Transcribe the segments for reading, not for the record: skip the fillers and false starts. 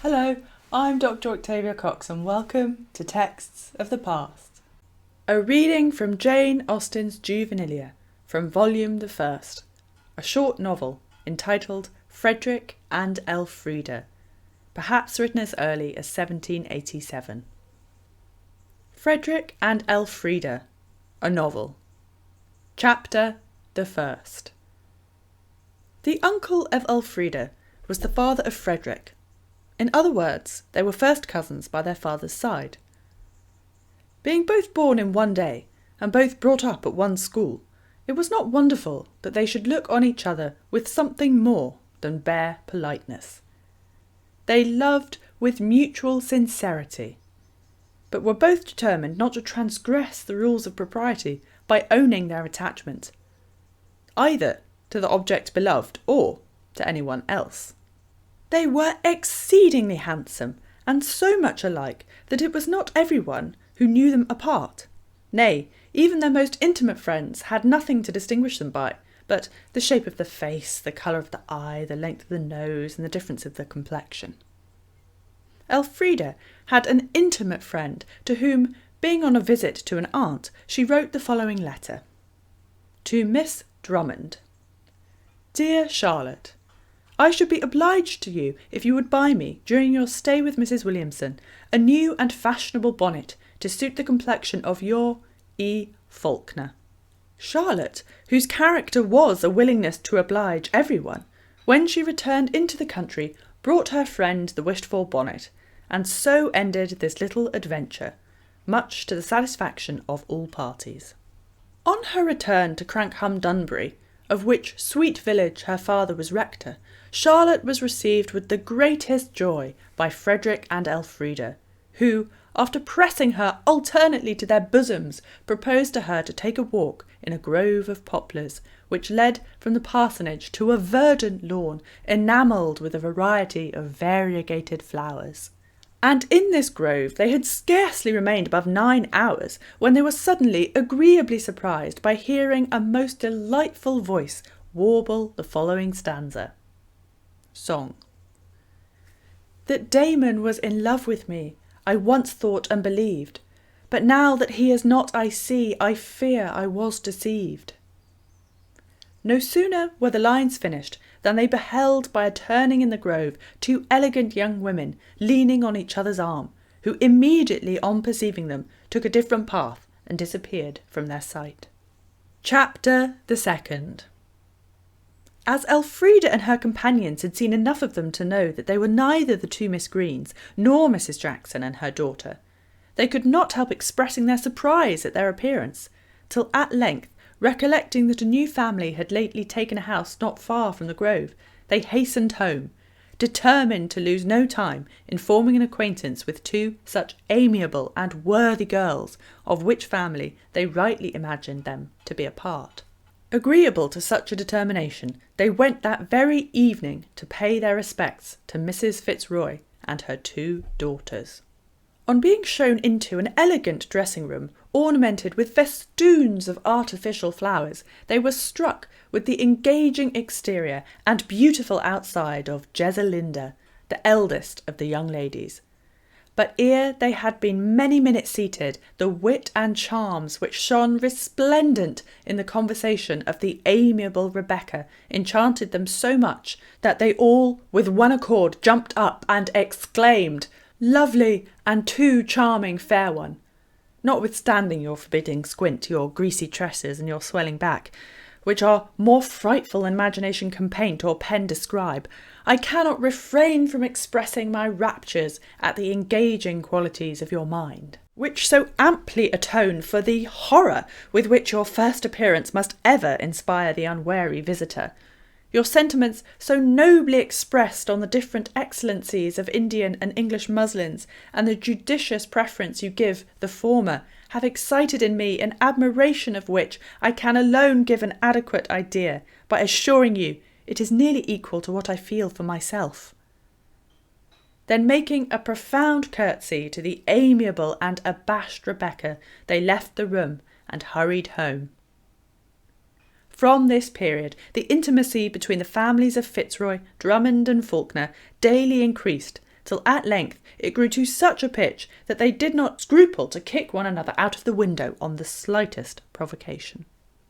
Hello, I'm Dr. Octavia Cox and welcome to Texts of the Past. A reading from Jane Austen's Juvenilia, from volume the first, a short novel entitled Frederic and Elfrida, perhaps written as early as 1787. Frederic and Elfrida, a novel. Chapter the first. The uncle of Elfrida was the father of Frederic. In other words, they were first cousins by their father's side. Being both born in one day, and both brought up at one school, it was not wonderful that they should look on each other with something more than bare politeness. They loved with mutual sincerity, but were both determined not to transgress the rules of propriety by owning their attachment, either to the object beloved or to anyone else. They were exceedingly handsome, and so much alike that it was not everyone who knew them apart. Nay, even their most intimate friends had nothing to distinguish them by, but the shape of the face, the colour of the eye, the length of the nose, and the difference of the complexion. Elfrida had an intimate friend to whom, being on a visit to an aunt, she wrote the following letter. To Miss Drummond. Dear Charlotte, I should be obliged to you if you would buy me, during your stay with Mrs. Williamson, a new and fashionable bonnet to suit the complexion of your E. Faulkner. Charlotte, whose character was a willingness to oblige everyone, when she returned into the country, brought her friend the wished-for bonnet, and so ended this little adventure, much to the satisfaction of all parties. On her return to Crankham-Dunbury, of which sweet village her father was rector, Charlotte was received with the greatest joy by Frederic and Elfrida, who, after pressing her alternately to their bosoms, proposed to her to take a walk in a grove of poplars, which led from the parsonage to a verdant lawn enamelled with a variety of variegated flowers. And in this grove they had scarcely remained above 9 hours, when they were suddenly agreeably surprised by hearing a most delightful voice warble the following stanza. Song. That Damon was in love with me, I once thought and believed, but now that he is not I see, I fear I was deceived. No sooner were the lines finished than they beheld by a turning in the grove 2 elegant young women leaning on each other's arm, who immediately on perceiving them took a different path and disappeared from their sight. Chapter the second. As Elfrida and her companions had seen enough of them to know that they were neither the 2 Miss Greens nor Mrs. Jackson and her daughter, they could not help expressing their surprise at their appearance, till at length, recollecting that a new family had lately taken a house not far from the grove, they hastened home, determined to lose no time in forming an acquaintance with 2 such amiable and worthy girls, of which family they rightly imagined them to be a part. Agreeable to such a determination, they went that very evening to pay their respects to Mrs. Fitzroy and her 2 daughters. On being shown into an elegant dressing-room, ornamented with festoons of artificial flowers, they were struck with the engaging exterior and beautiful outside of Jezelinda, the eldest of the young ladies. But ere they had been many minutes seated, the wit and charms which shone resplendent in the conversation of the amiable Rebecca enchanted them so much that they all with one accord jumped up and exclaimed, Lovely and too charming fair one, notwithstanding your forbidding squint, your greasy tresses, and your swelling back, which are more frightful than imagination can paint or pen describe, I cannot refrain from expressing my raptures at the engaging qualities of your mind, which so amply atone for the horror with which your first appearance must ever inspire the unwary visitor. Your sentiments, so nobly expressed on the different excellencies of Indian and English muslins, and the judicious preference you give the former, have excited in me an admiration of which I can alone give an adequate idea, by assuring you it is nearly equal to what I feel for myself. Then making a profound curtsy to the amiable and abashed Rebecca, they left the room and hurried home. From this period, the intimacy between the families of Fitzroy, Drummond, and Faulkner daily increased, till at length it grew to such a pitch that they did not scruple to kick one another out of the window on the slightest provocation.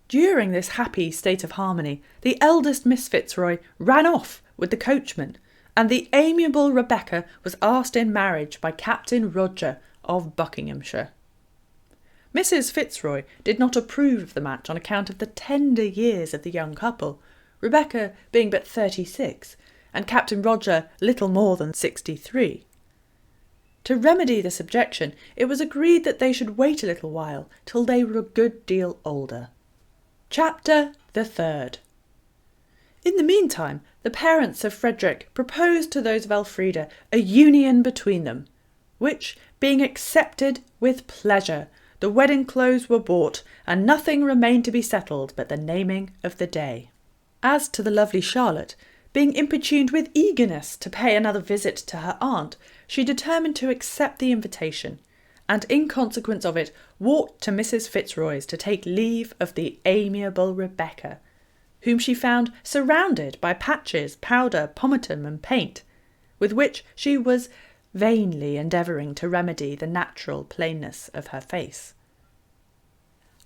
During this happy state of harmony, the eldest Miss Fitzroy ran off with the coachman, and the amiable Rebecca was asked in marriage by Captain Roger of Buckinghamshire. Mrs. Fitzroy did not approve of the match on account of the tender years of the young couple, Rebecca being but 36, and Captain Roger little more than 63. To remedy this objection, it was agreed that they should wait a little while till they were a good deal older. Chapter the 3rd. In the meantime, the parents of Frederic proposed to those of Elfrida a union between them, which, being accepted with pleasure, the wedding clothes were bought, and nothing remained to be settled but the naming of the day. As to the lovely Charlotte, being importuned with eagerness to pay another visit to her aunt, she determined to accept the invitation, and in consequence of it walked to Mrs. Fitzroy's to take leave of the amiable Rebecca, whom she found surrounded by patches, powder, pomatum, and paint, with which she was vainly endeavouring to remedy the natural plainness of her face.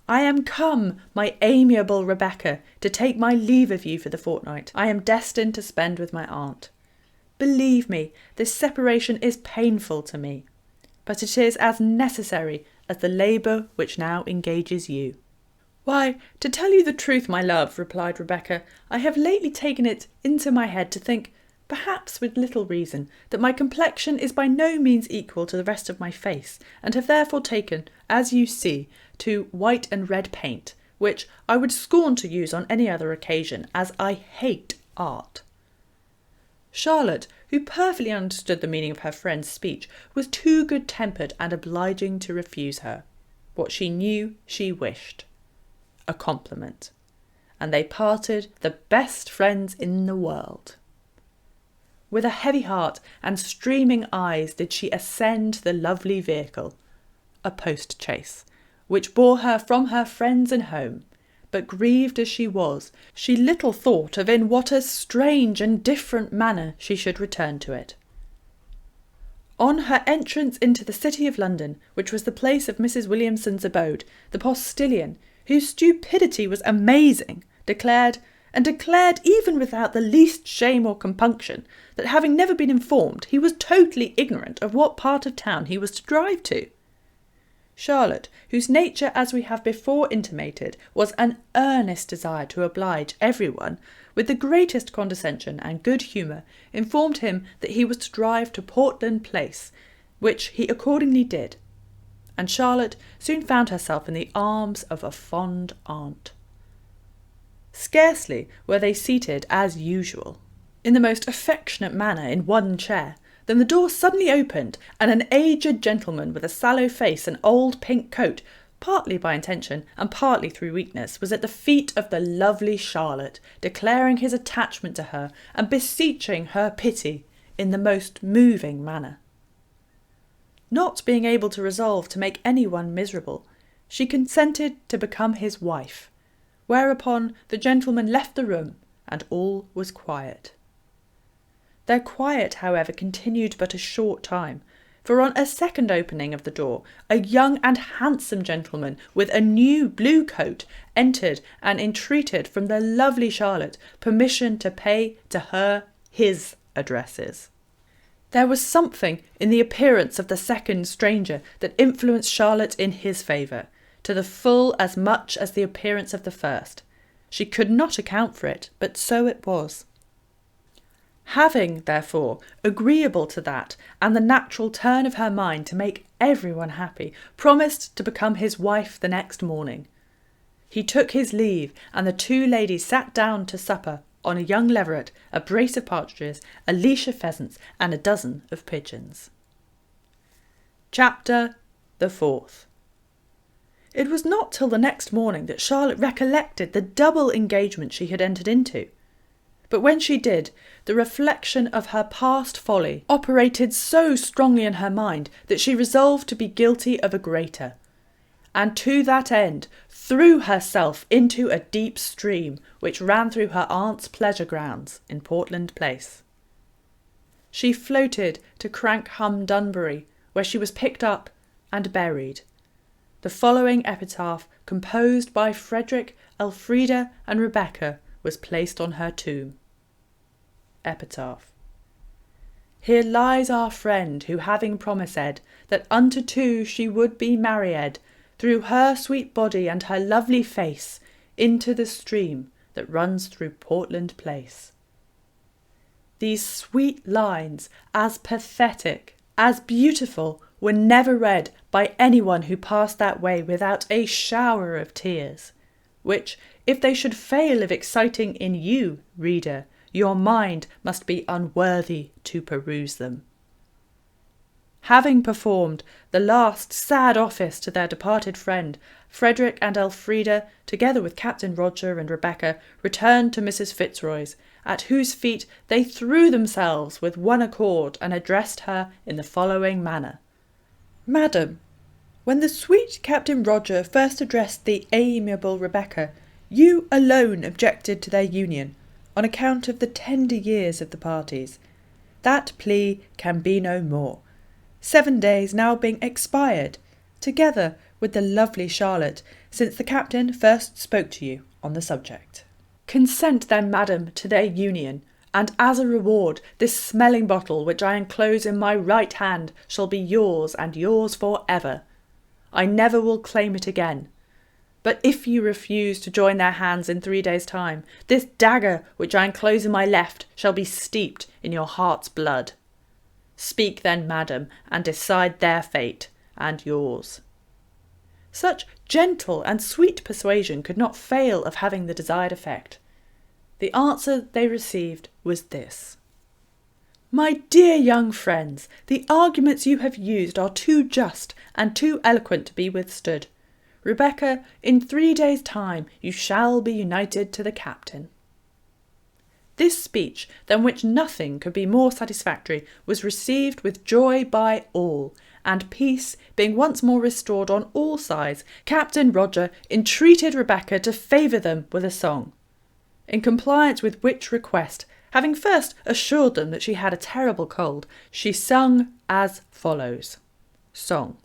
"I am come, my amiable Rebecca, to take my leave of you for the fortnight I am destined to spend with my aunt. Believe me, this separation is painful to me, but it is as necessary as the labour which now engages you." "Why, to tell you the truth, my love," replied Rebecca, "I have lately taken it into my head to think, perhaps with little reason, that my complexion is by no means equal to the rest of my face, and have therefore taken, as you see, to white and red paint, which I would scorn to use on any other occasion, as I hate art." Charlotte, who perfectly understood the meaning of her friend's speech, was too good-tempered and obliging to refuse her. What she knew she wished. A compliment. And they parted the best friends in the world. With a heavy heart and streaming eyes did she ascend the lovely vehicle, a post-chaise, which bore her from her friends and home, but grieved as she was, she little thought of in what a strange and different manner she should return to it. On her entrance into the city of London, which was the place of Mrs. Williamson's abode, the postillion, whose stupidity was amazing, declared even without the least shame or compunction, that having never been informed, he was totally ignorant of what part of town he was to drive to. Charlotte, whose nature, as we have before intimated, was an earnest desire to oblige everyone, with the greatest condescension and good humour, informed him that he was to drive to Portland Place, which he accordingly did, and Charlotte soon found herself in the arms of a fond aunt. Scarcely were they seated as usual, in the most affectionate manner in one chair, than the door suddenly opened, and an aged gentleman with a sallow face and old pink coat, partly by intention and partly through weakness, was at the feet of the lovely Charlotte, declaring his attachment to her and beseeching her pity in the most moving manner. Not being able to resolve to make any one miserable, she consented to become his wife, whereupon the gentleman left the room, and all was quiet. Their quiet, however, continued but a short time, for on a second opening of the door, a young and handsome gentleman with a new blue coat entered and entreated from the lovely Charlotte permission to pay to her his addresses. There was something in the appearance of the second stranger that influenced Charlotte in his favour, to the full as much as the appearance of the first. She could not account for it, but so it was. Having, therefore, agreeable to that, and the natural turn of her mind to make everyone happy, promised to become his wife the next morning. He took his leave, and the two ladies sat down to supper on a young leveret, a brace of partridges, a leash of pheasants, and a dozen of pigeons. Chapter the 4th. It was not till the next morning that Charlotte recollected the double engagement she had entered into. But when she did, the reflection of her past folly operated so strongly in her mind that she resolved to be guilty of a greater, and to that end threw herself into a deep stream which ran through her aunt's pleasure grounds in Portland Place. she floated to Crankham-Dunbury, where she was picked up and buried. The following epitaph, composed by Frederic, Elfrida and Rebecca, was placed on her tomb. Epitaph. Here lies our friend, who having promised that unto two she would be married, threw her sweet body and her lovely face into the stream that runs through Portland Place. These sweet lines, as pathetic, as beautiful, were never read by anyone who passed that way without a shower of tears, which, if they should fail of exciting in you, reader, your mind must be unworthy to peruse them. Having performed the last sad office to their departed friend, Frederic and Elfrida, together with Captain Roger and Rebecca, returned to Mrs. Fitzroys, at whose feet they threw themselves with one accord and addressed her in the following manner. Madam, when the sweet Captain Roger first addressed the amiable Rebecca, you alone objected to their union, on account of the tender years of the parties. That plea can be no more. 7 days now being expired, together with the lovely Charlotte, since the captain first spoke to you on the subject. Consent then, madam, to their union, and as a reward, this smelling bottle which I enclose in my right hand shall be yours and yours for ever. I never will claim it again. But if you refuse to join their hands in 3 days' time, this dagger which I enclose in my left shall be steeped in your heart's blood. Speak then, madam, and decide their fate and yours. Such gentle and sweet persuasion could not fail of having the desired effect. The answer they received was this. My dear young friends, the arguments you have used are too just and too eloquent to be withstood. Rebecca, in 3 days' time you shall be united to the captain. This speech, than which nothing could be more satisfactory, was received with joy by all, and peace being once more restored on all sides, Captain Roger entreated Rebecca to favour them with a song. In compliance with which request, having first assured them that she had a terrible cold, she sung as follows. Song.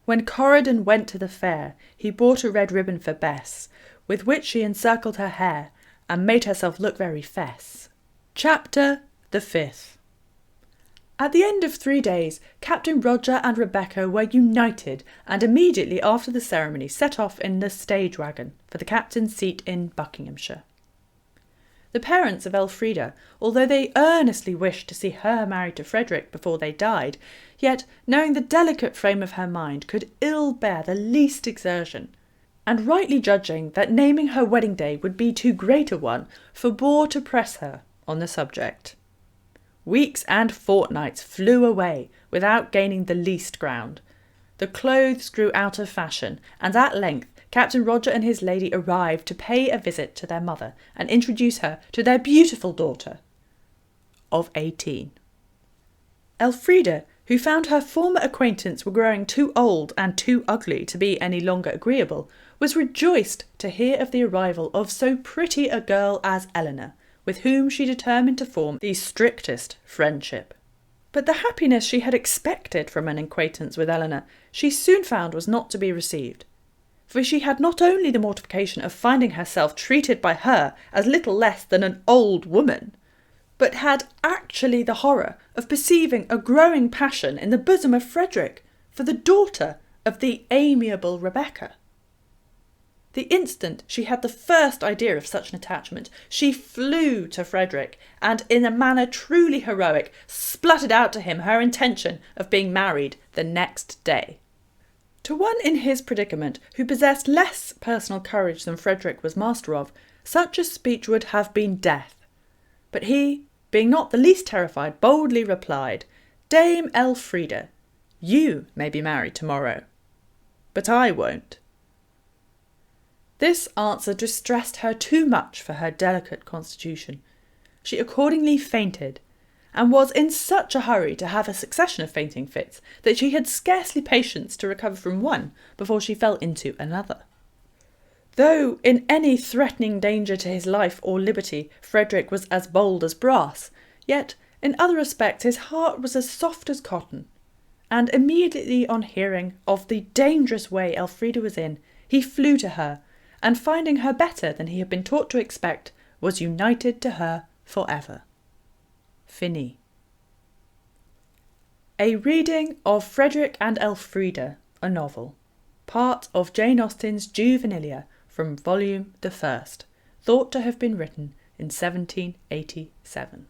When Corydon went to the fair, he bought a red ribbon for Bess, with which she encircled her hair, and made herself look very fess. Chapter the 5th. At the end of 3 days, Captain Roger and Rebecca were united, and immediately after the ceremony set off in the stage waggon for the captain's seat in Buckinghamshire. The parents of Elfrida, although they earnestly wished to see her married to Frederic before they died, yet, knowing the delicate frame of her mind, could ill bear the least exertion, and rightly judging that naming her wedding day would be too great a one, forbore to press her on the subject. Weeks and fortnights flew away without gaining the least ground. The clothes grew out of fashion, and at length Captain Roger and his lady arrived to pay a visit to their mother and introduce her to their beautiful daughter of 18. Elfrida, who found her former acquaintance were growing too old and too ugly to be any longer agreeable, was rejoiced to hear of the arrival of so pretty a girl as Eleanor, with whom she determined to form the strictest friendship. But the happiness she had expected from an acquaintance with Eleanor she soon found was not to be received, for she had not only the mortification of finding herself treated by her as little less than an old woman, but had actually the horror of perceiving a growing passion in the bosom of Frederic for the daughter of the amiable Rebecca. The instant she had the first idea of such an attachment, she flew to Frederic, and in a manner truly heroic, spluttered out to him her intention of being married the next day. To one in his predicament, who possessed less personal courage than Frederic was master of, such a speech would have been death. But he, being not the least terrified, boldly replied, "Dame Elfrida, you may be married tomorrow, but I won't." This answer distressed her too much for her delicate constitution. She accordingly fainted, and was in such a hurry to have a succession of fainting fits that she had scarcely patience to recover from one before she fell into another. Though in any threatening danger to his life or liberty Frederic was as bold as brass, yet In other respects his heart was as soft as cotton, and immediately on hearing of the dangerous way Elfrida was in, he flew to her, and finding her better than he had been taught to expect, was united to her for ever. Finis. A reading of Frederic and Elfrida, a novel, part of Jane Austen's Juvenilia from volume the first, thought to have been written in 1787.